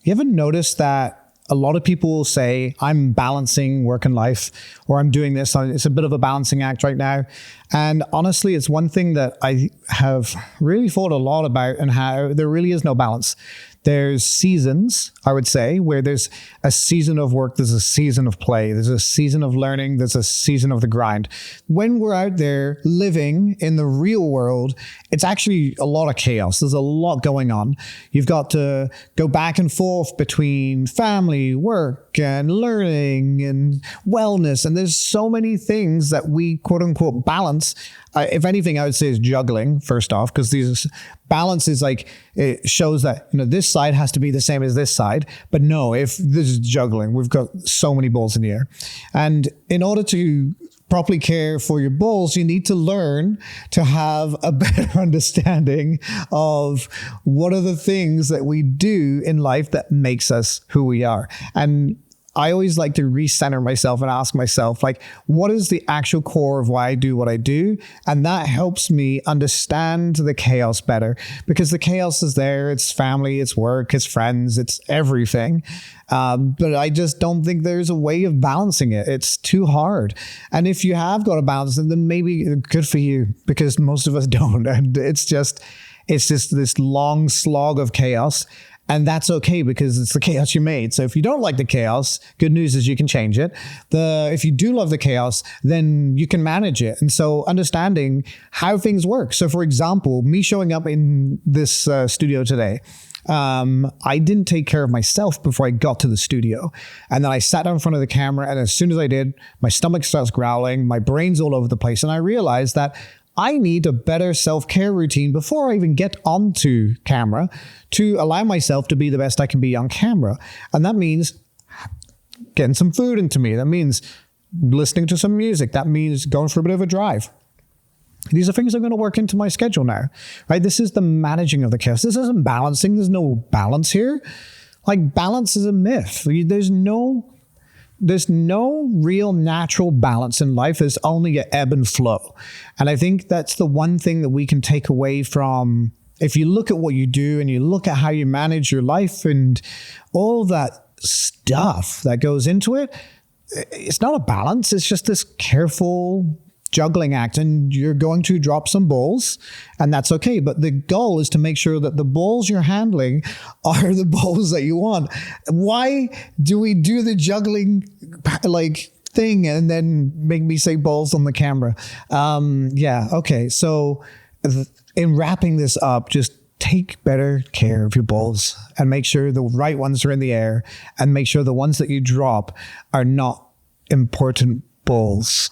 You ever notice that a lot of people will say, I'm balancing work and life, or I'm doing this. It's a bit of a balancing act right now. And honestly, it's one thing that I have really thought a lot about, and how there really is no balance. There's seasons, I would say, where there's a season of work, there's a season of play, there's a season of learning, there's a season of the grind. When we're out there living in the real world, it's actually a lot of chaos. There's a lot going on. You've got to go back and forth between family, work, and learning, and wellness. And there's so many things that we quote unquote balance. If anything, I would say is juggling, first off, because these balance is like, it shows that, this side has to be the same as this side. But no, if this is juggling, we've got so many balls in the air. And in order to properly care for your balls, you need to learn to have a better understanding of what are the things that we do in life that makes us who we are. And I always like to recenter myself and ask myself, like, what is the actual core of why I do what I do? And that helps me understand the chaos better, because the chaos is there. It's family, it's work, it's friends, it's everything. But I just don't think there's a way of balancing it. It's too hard. And if you have got a balance, then maybe good for you, because most of us don't. And it's just this long slog of chaos. And that's okay, because it's the chaos you made. So if you don't like the chaos, good news is you can change it. If you do love the chaos, then you can manage it. And so understanding how things work. So for example, me showing up in this studio today, I didn't take care of myself before I got to the studio. And then I sat down in front of the camera, and as soon as I did, my stomach starts growling, my brain's all over the place. And I realized that I need a better self-care routine before I even get onto camera to allow myself to be the best I can be on camera. And that means getting some food into me. That means listening to some music. That means going for a bit of a drive. These are things I'm going to work into my schedule now, right? This is the managing of the chaos. This isn't balancing. There's no balance here. Like, balance is a myth. There's no real natural balance in life. There's only an ebb and flow. And I think that's the one thing that we can take away from, if you look at what you do and you look at how you manage your life and all that stuff that goes into it, it's not a balance. It's just this careful juggling act, and you're going to drop some balls, and that's okay. But the goal is to make sure that the balls you're handling are the balls that you want. Why do we do the juggling thing and then make me say balls on the camera? Okay. So in wrapping this up, just take better care of your balls and make sure the right ones are in the air, and make sure the ones that you drop are not important balls.